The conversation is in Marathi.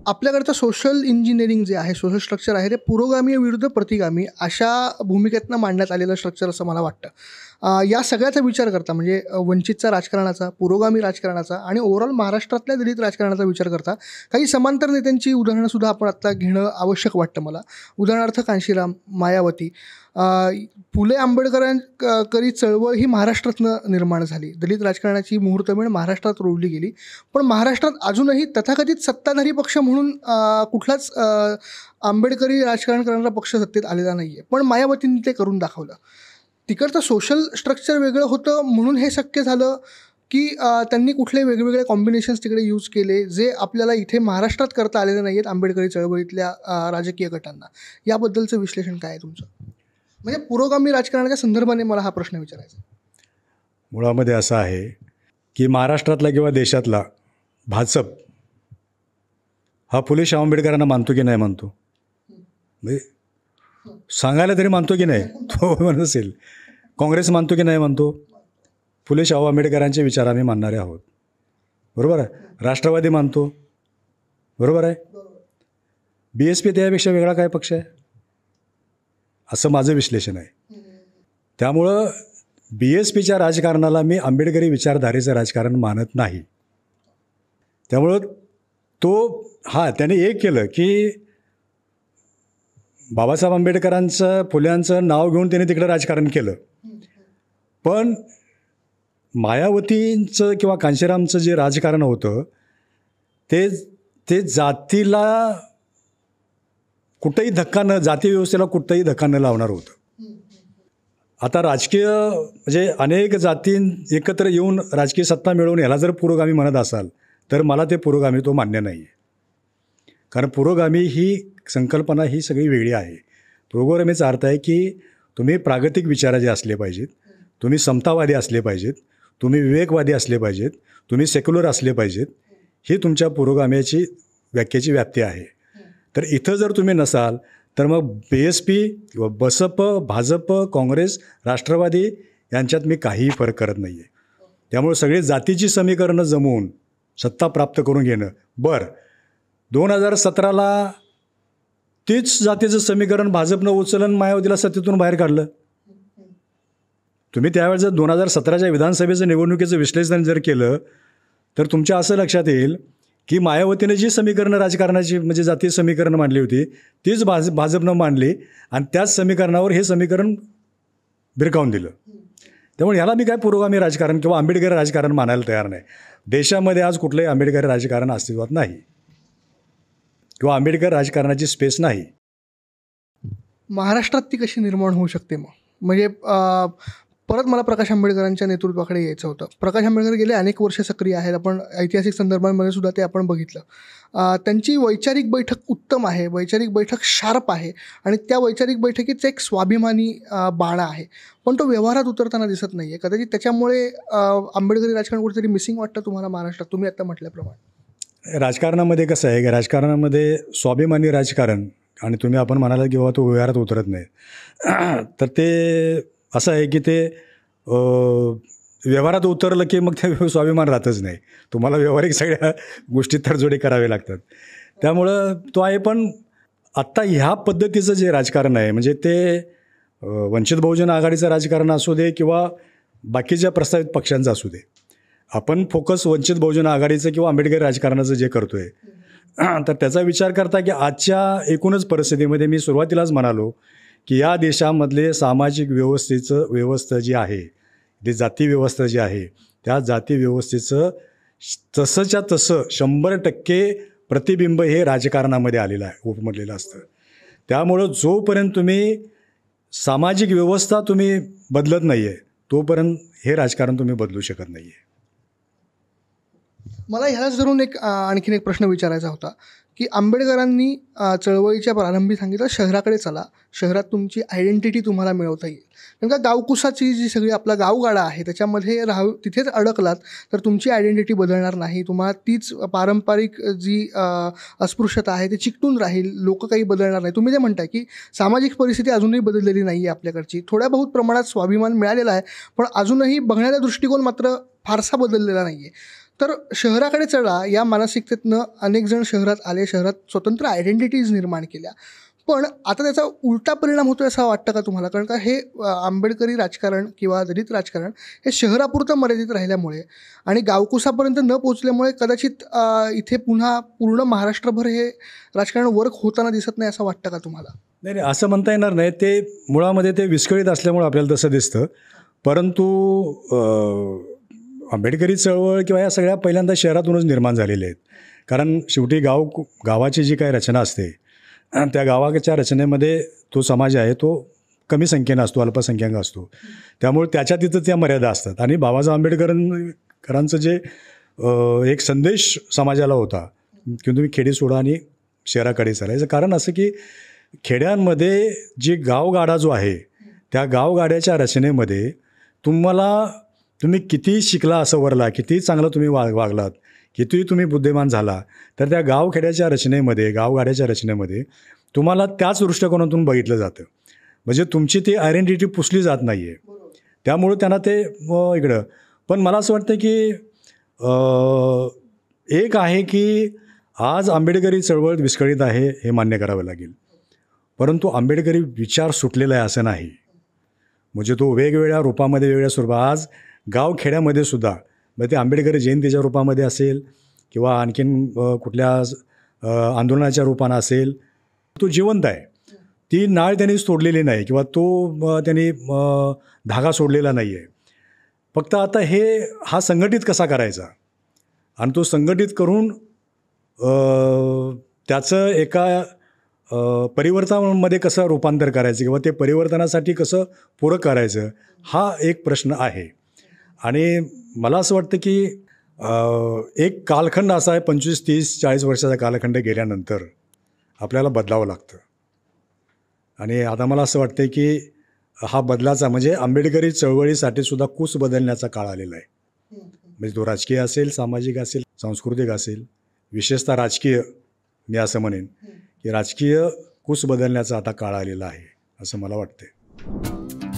आपल्याकडचं सोशल इंजिनिअरिंग जे आहे, सोशल स्ट्रक्चर आहे, ते पुरोगामी विरुद्ध प्रतिगामी अशा भूमिकेतनं मांडण्यात आलेलं स्ट्रक्चर असं मला वाटतं. या सगळ्याचा विचार करता म्हणजे वंचितचा राजकारणाचा, पुरोगामी राजकारणाचा आणि ओव्हरऑल महाराष्ट्रातल्या दलित राजकारणाचा विचार करता काही समांतर नेत्यांची उदाहरणंसुद्धा आपण आत्ता घेणं आवश्यक वाटतं मला. उदाहरणार्थ कांशीराम, मायावती. फुले आंबेडकरी चळवळ ही महाराष्ट्रातनं निर्माण झाली. दलित राजकारणाची मुहूर्तमेढ महाराष्ट्रात रोवली गेली. पण महाराष्ट्रात अजूनही तथाकथित सत्ताधारी पक्ष म्हणून कुठलाच आंबेडकरी राजकारण करणारा पक्ष सत्तेत आलेला नाही आहे. पण मायावतींनी ते करून दाखवलं. तिकडचं सोशल स्ट्रक्चर वेगळं होतं म्हणून हे शक्य झालं की त्यांनी कुठले वेगवेगळे कॉम्बिनेशन्स तिकडे यूज केले जे आपल्याला इथे महाराष्ट्रात करता आलेले नाही आहेत आंबेडकरी चळवळीतल्या राजकीय गटांना. याबद्दलचं विश्लेषण काय आहे तुमचं? म्हणजे पुरोगामी राजकारणाच्या संदर्भाने मला हा प्रश्न विचारायचा. मुळामध्ये असं आहे की महाराष्ट्रातला किंवा देशातला भाजप हा फुले शाहू आंबेडकरांना मानतो की नाही मानतो, म्हणजे सांगायला तरी मानतो की नाही तो नसेल. काँग्रेस मानतो की नाही मानतो, फुले शाहू आंबेडकरांचे विचार आम्ही मानणारे आहोत, बरोबर आहे. राष्ट्रवादी मानतो, बरोबर आहे. BSP त्यापेक्षा वेगळा काय पक्ष आहे असं माझं विश्लेषण आहे. त्यामुळं BSPच्या राजकारणाला मी आंबेडकरी विचारधारेचं राजकारण मानत नाही. त्यामुळं त्याने एक केलं की बाबासाहेब आंबेडकरांचं फुल्यांचं नाव घेऊन त्याने तिकडं राजकारण केलं. पण मायावतींचं किंवा कांशीरामचं जे राजकारण होतं ते जातीला कुठंही जाती व्यवस्थेला कुठंही धक्का न लावणार होतं. आता राजकीय म्हणजे अनेक जाती एकत्र येऊन राजकीय सत्ता मिळवून ह्याला जर पुरोगामी म्हणत असाल तर मला ते पुरोगामी तो मान्य नाही आहे. कारण पुरोगामी ही संकल्पना ही सगळी वेगळी आहे. पुरोगामीचा अर्थ आहे की तुम्ही प्रागतिक विचाराचे असले पाहिजेत, तुम्ही समतावादी असले पाहिजेत, तुम्ही विवेकवादी असले पाहिजेत, तुम्ही सेक्युलर असले पाहिजेत. ही तुमच्या पुरोगामीची व्याख्येची व्याप्ती आहे. तर इथं जर तुम्ही नसाल तर मग BSP किंवा बसप, भाजप, काँग्रेस, राष्ट्रवादी यांच्यात मी काहीही फरक करत नाही आहे. त्यामुळे सगळे जातीची समीकरणं जमवून सत्ता प्राप्त करून घेणं. बरं, 2017ला तीच जातीचं समीकरण भाजपनं उचलून मायावतीला सत्तेतून बाहेर काढलं. तुम्ही त्यावेळेस जर 2017च्या विधानसभेचं निवडणुकीचं विश्लेषण जर केलं तर तुमच्या असं लक्षात येईल की मायावतीने जी समीकरणं राजकारणाची म्हणजे जातीय समीकरणं मांडली होती तीच भाजपनं मांडली आणि त्याच समीकरणावर हे समीकरण भिरकावून दिलं. त्यामुळे ह्याला मी काय पुरोगामी राजकारण किंवा आंबेडकरी राजकारण मानायला तयार नाही. देशामध्ये आज कुठलंही आंबेडकरी राजकारण अस्तित्वात नाही किंवा आंबेडकर राजकारणाची स्पेस नाही. महाराष्ट्रात ती कशी निर्माण होऊ शकते मग? म्हणजे परत मला प्रकाश आंबेडकरांच्या नेतृत्वाकडे यायचं होतं. प्रकाश आंबेडकर गेले अनेक वर्ष सक्रिय आहेत. आपण ऐतिहासिक संदर्भांमध्ये सुद्धा ते आपण बघितलं. त्यांची वैचारिक बैठक उत्तम आहे, वैचारिक बैठक शार्प आहे आणि त्या वैचारिक बैठकीचं एक स्वाभिमानी बाणा आहे. पण तो व्यवहारात उतरताना दिसत नाही आहे. कदाचित त्याच्यामुळे आंबेडकरी राजकारण कुठेतरी मिसिंग वाटतं तुम्हाला महाराष्ट्रात, तुम्ही आत्ता म्हटल्याप्रमाणे. राजकारणामध्ये कसं आहे की राजकारणामध्ये स्वाभिमानी राजकारण आणि तुम्ही आपण म्हणाला की बाबा तो व्यवहारात उतरत नाही, तर ते असं आहे की ते व्यवहारात उतरलं की मग ते स्वाभिमान राहतच नाही. तुम्हाला व्यावहारिक सगळ्या गोष्टी तडजोडी करावे लागतात. त्यामुळं तो आहे. पण आत्ता ह्या पद्धतीचं जे राजकारण आहे म्हणजे ते वंचित बहुजन आघाडीचं राजकारण असू दे किंवा बाकीच्या प्रस्तावित पक्षांचं असू दे, आपण फोकस वंचित बहुजन आघाडीचं किंवा आंबेडकरी राजकारणाचं जे करतो आहे तर त्याचा विचार करता की आजच्या एकूणच परिस्थितीमध्ये मी सुरुवातीलाच म्हणालो की या देशामधले सामाजिक व्यवस्था जी आहे, ती जाती व्यवस्था जी आहे, त्या जाती व्यवस्थेचं तसंच्या तसं 100% प्रतिबिंब हे राजकारणामध्ये आलेलं आहे, उमटलेलं असतं. त्यामुळं जोपर्यंत तुम्ही सामाजिक व्यवस्था तुम्ही बदलत नाही आहे तोपर्यंत हे राजकारण तुम्ही बदलू शकत नाही आहे. मला ह्यालाच धरून आणखीन एक प्रश्न विचारायचा होता की आंबेडकरांनी चळवळीच्या प्रारंभी सांगितलं शहराकडे चला, शहरात तुमची आयडेंटिटी तुम्हाला मिळवता येईल. नेमका गावकुसाची जी सगळी आपला गावगाडा आहे त्याच्यामध्ये तिथेच अडकलात तर तुमची आयडेंटिटी बदलणार नाही. तुम्हाला तीच पारंपरिक जी अस्पृश्यता आहे ती चिकटून राहील, लोक काही बदलणार नाही. तुम्ही जे म्हणताय की सामाजिक परिस्थिती अजूनही बदललेली नाही आहे आपल्याकडची, थोड्या बहुत प्रमाणात स्वाभिमान मिळालेला आहे पण अजूनही बघण्याचा दृष्टिकोन मात्र फारसा बदललेला नाही आहे. तर शहराकडे चढा या मानसिकतेतनं अनेक जण शहरात आले, शहरात स्वतंत्र आयडेंटिटीज निर्माण केल्या. पण आता त्याचा उलटा परिणाम होतोय असं वाटतं का तुम्हाला? कारण का हे आंबेडकरी राजकारण किंवा दलित राजकारण हे शहरापुरतं मर्यादित राहिल्यामुळे आणि गावकुसापर्यंत न पोचल्यामुळे कदाचित इथे पुन्हा पूर्ण महाराष्ट्रभर हे राजकारण वर्क होताना दिसत नाही असं वाटतं का तुम्हाला? नाही नाही, असं म्हणता येणार नाही. ते मुळामध्ये ते विस्कळीत असल्यामुळे आपल्याला तसं दिसतं. परंतु आंबेडकरी चळवळ किंवा या सगळ्या पहिल्यांदा शहरातूनच निर्माण झालेल्या आहेत. कारण शेवटी गावाची जी काही रचना असते त्या गावाच्या रचनेमध्ये तो समाज आहे तो कमी संख्येनं असतो, अल्पसंख्याक असतो. त्यामुळे त्याच्या तिथं त्या मर्यादा असतात. आणि बाबासाहेब आंबेडकरांचं जे एक संदेश समाजाला होता की तुम्ही खेडी सोडा आणि शहराकडे चालायचं. कारण असं की खेड्यांमध्ये जी गावगाडा जो आहे त्या गावगाड्याच्या रचनेमध्ये तुम्ही किती शिकला असं वरला, किती चांगलं तुम्ही वागलात, किती तुम्ही बुद्धिमान झाला, तर त्या गावखेड्याच्या रचनेमध्ये गावगाड्याच्या रचनेमध्ये तुम्हाला त्याच दृष्टिकोनातून बघितलं जातं. म्हणजे तुमची ती आयडेंटिटी पुसली जात नाही आहे. त्यामुळे त्यांना ते इकडं. पण मला असं वाटतं की एक आहे की आज आंबेडकरी चळवळ विस्कळीत आहे हे मान्य करावं लागेल. परंतु आंबेडकरी विचार सुटलेला आहे असं नाही. म्हणजे तो वेगवेगळ्या रूपामध्ये वेगवेगळ्या स्वरूपात आज गावखेड्यामध्ये सुद्धा मग ते आंबेडकरी जयंतीच्या रूपामध्ये असेल किंवा आणखीन कुठल्या आंदोलनाच्या रूपानं असेल, तो जिवंत आहे. ती नाळ त्यांनी सोडलेली नाही किंवा तो त्यांनी धागा सोडलेला नाही आहे. फक्त आता हा संघटित कसा करायचा आणि तो संघटित करून त्याचं एका परिवर्तनामध्ये कसं रूपांतर करायचं किंवा ते परिवर्तनासाठी कसं पूरक करायचं हा एक प्रश्न आहे. आणि मला असं वाटतं की एक कालखंड असा आहे 25, 30, 40 वर्षाचा कालखंड गेल्यानंतर आपल्याला बदलावं लागतं. आणि आता मला असं वाटतं की हा बदलाचा म्हणजे आंबेडकरी चळवळीसाठी सुद्धा कूस बदलण्याचा काळ आलेला आहे. म्हणजे तो राजकीय असेल, सामाजिक असेल, सांस्कृतिक असेल, विशेषतः राजकीय. मी असं म्हणेन की राजकीय कूस बदलण्याचा आता काळ आलेला आहे असं मला वाटतं.